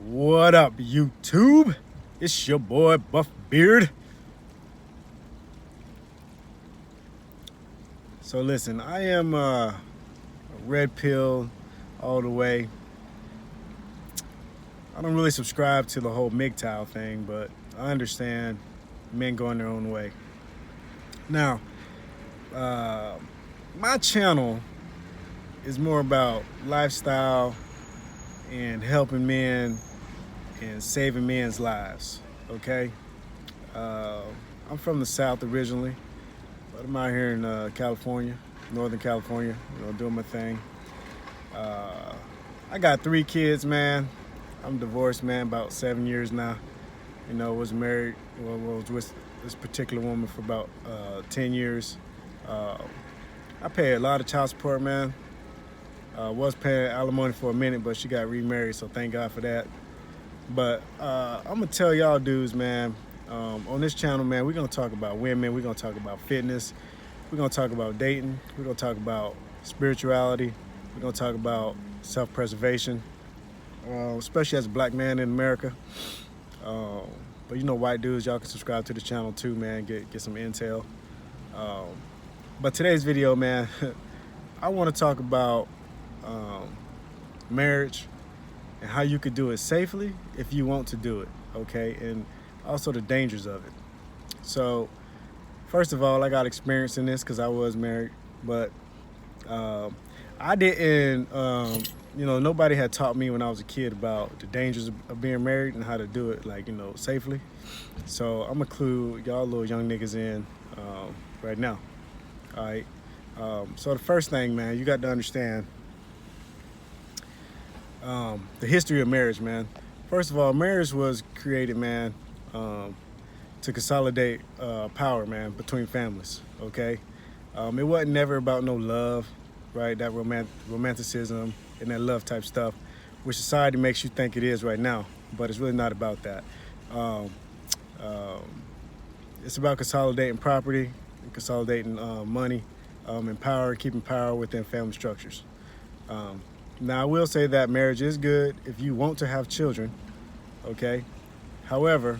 What up, YouTube? It's your boy Buff Beard. So listen, I am a red pill all the way. I don't really subscribe to the whole MGTOW thing, but I understand men going their own way. Now, my channel is more about lifestyle and helping men and saving men's lives, okay? I'm from the South originally, but I'm out here in California, Northern California, doing my thing. I got 3 kids, man. I'm divorced, man, about 7 years now. Was married, was with this particular woman for about 10 years. I pay a lot of child support, man. Was paying alimony for a minute, but she got remarried, so thank God for that. But I'm gonna tell y'all dudes, man, on this channel, man, we're gonna talk about women, we're gonna talk about fitness, we're gonna talk about dating, we're gonna talk about spirituality, we're gonna talk about self-preservation, especially as a black man in America. But white dudes, y'all can subscribe to the channel too, man, get some intel. But today's video, man, I wanna talk about marriage and how you could do it safely if you want to do it, okay? And also the dangers of it. So, first of all, I got experience in this because I was married, but I didn't, nobody had taught me when I was a kid about the dangers of being married and how to do it, safely. So I'm gonna include y'all little young niggas in right now, all right? So the first thing, man, you got to understand the history of marriage, man. First of all, marriage was created, man, to consolidate power, man, between families, okay? It wasn't never about no love, right? That romanticism and that love type stuff, which society makes you think it is right now, but it's really not about that. It's about consolidating property, consolidating money, and power, keeping power within family structures. Now, I will say that marriage is good if you want to have children, okay? However,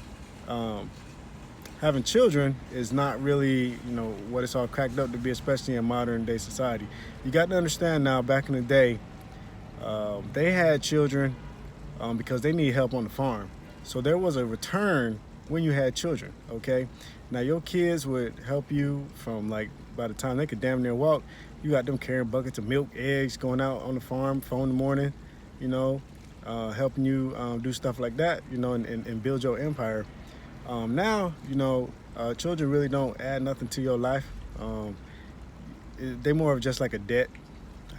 having children is not really, what it's all cracked up to be, especially in modern day society. You got to understand now, back in the day, they had children because they need help on the farm. So there was a return when you had children, okay? Now, your kids would help you from, by the time they could damn near walk, you got them carrying buckets of milk, eggs, going out on the farm 4 in the morning, helping you do stuff like that, and build your empire. Now, children really don't add nothing to your life. They're more of just like a debt.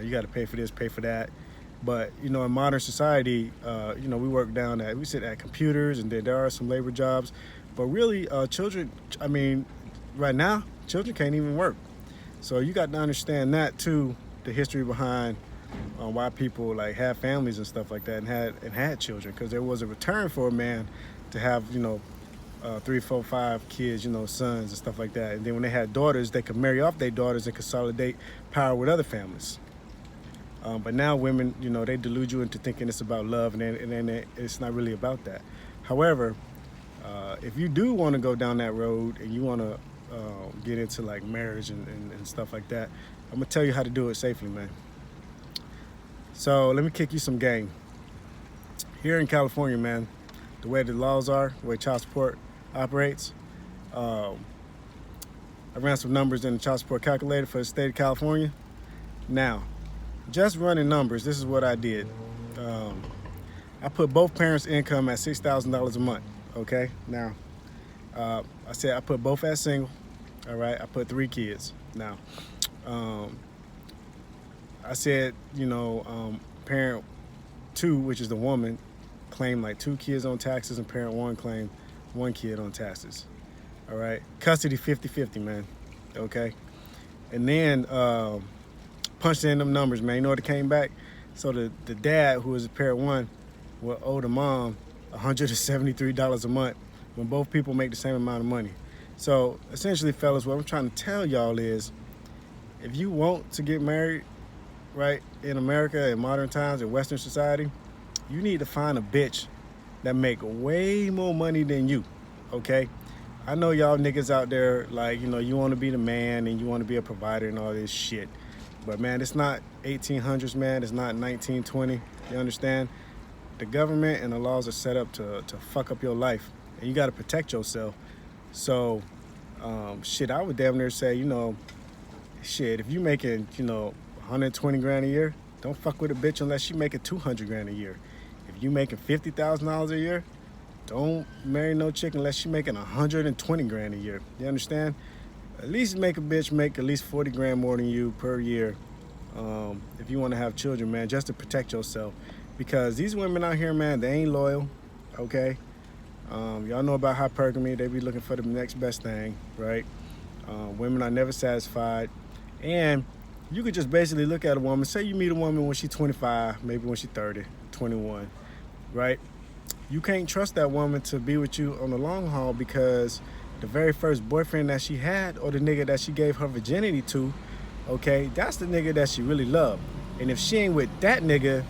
You got to pay for this, pay for that. But, in modern society, we work we sit at computers, and then there are some labor jobs. But really, children, right now, children can't even work. So you got to understand that too, the history behind why people have families and stuff like that and had children, because there was a return for a man to have 3, 4, 5 kids, sons and stuff like that. And then when they had daughters, they could marry off their daughters and consolidate power with other families. But now women, they delude you into thinking it's about love, and then it's not really about that. However, if you do want to go down that road and you want to get into marriage and stuff like that, I'm gonna tell you how to do it safely, man. So let me kick you some game. Here in California, man, the way the laws are, the way child support operates, I ran some numbers in the child support calculator for the state of California. Now, just running numbers, this is what I did. I put both parents' income at $6,000 a month, okay? Now, I said I put both as single, all right? I put 3 kids. Now, I said, parent 2, which is the woman, claim 2 kids on taxes, and parent 1 claim 1 kid on taxes, all right? Custody 50-50, man, okay? And then punched in them numbers, man. You know what it came back? So the dad, who was parent 1, will owe the mom $173 a month when both people make the same amount of money. So essentially, fellas, what I'm trying to tell y'all is, if you want to get married, right, in America, in modern times, in Western society, you need to find a bitch that make way more money than you, okay? I know y'all niggas out there, like, you know, you want to be the man and you want to be a provider and all this shit. But man, it's not 1800s, man. It's not 1920. You understand? The government and the laws are set up to fuck up your life, and you got to protect yourself. So, shit, I would damn near say, you know, shit, if you making, you know, 120 grand a year, don't fuck with a bitch unless she making 200 grand a year. If you making $50,000 a year, don't marry no chick unless she making 120 grand a year. You understand? At least make a bitch make at least 40 grand more than you per year, if you want to have children, man, just to protect yourself. Because these women out here, man, they ain't loyal, okay? Y'all know about hypergamy. They be looking for the next best thing, right? Women are never satisfied. And you could just basically look at a woman. Say you meet a woman when she's 25, maybe when she's 30, 21, right? You can't trust that woman to be with you on the long haul because the very first boyfriend that she had, or the nigga that she gave her virginity to, okay, that's the nigga that she really loved. And if she ain't with that nigga,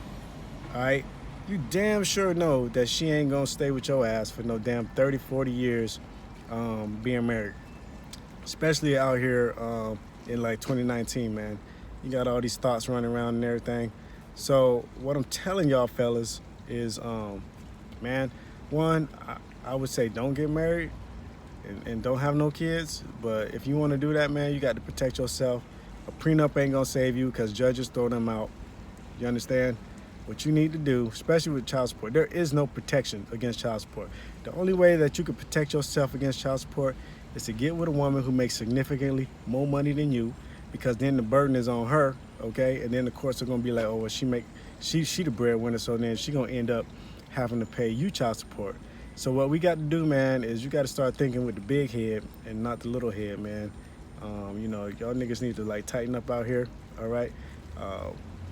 all right, you damn sure know that she ain't gonna stay with your ass for no damn 30, 40 years being married. Especially out here in like 2019, man. You got all these thoughts running around and everything. So what I'm telling y'all fellas is, man, one, I would say don't get married and don't have no kids. But if you want to do that, man, you got to protect yourself. A prenup ain't gonna save you because judges throw them out. You understand? What you need to do, especially with child support, there is no protection against child support. The only way that you can protect yourself against child support is to get with a woman who makes significantly more money than you, because then the burden is on her, okay? And then the courts are gonna be like, oh, well, she the breadwinner, so then she gonna end up having to pay you child support. So what we got to do, man, is you got to start thinking with the big head and not the little head, man. You know, y'all niggas need to like tighten up out here, all right?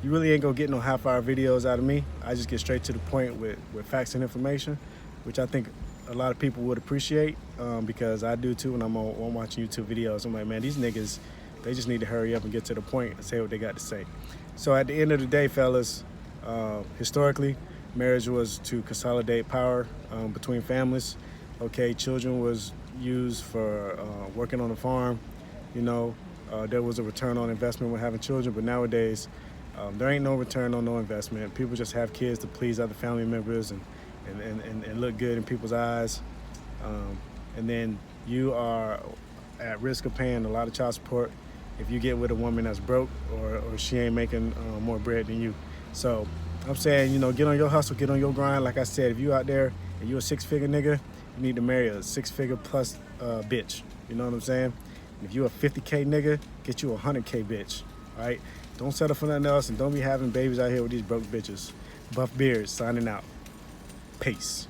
You really ain't gonna get no half-hour videos out of me. I just get straight to the point with facts and information, which I think a lot of people would appreciate, because I do too when I'm watching YouTube videos. I'm like, man, these niggas, they just need to hurry up and get to the point and say what they got to say. So at the end of the day, fellas, historically, marriage was to consolidate power between families. Okay, children was used for working on the farm. You know, there was a return on investment when having children, but nowadays, there ain't no return on no investment. People just have kids to please other family members and look good in people's eyes. And then you are at risk of paying a lot of child support if you get with a woman that's broke or she ain't making more bread than you. So I'm saying, you know, get on your hustle, get on your grind. Like I said, if you out there and you a six-figure nigga, you need to marry a six-figure plus bitch. You know what I'm saying? If you a 50K nigga, get you a 100K bitch, all right? Don't settle for nothing else, and don't be having babies out here with these broke bitches. Buff Beards signing out. Peace.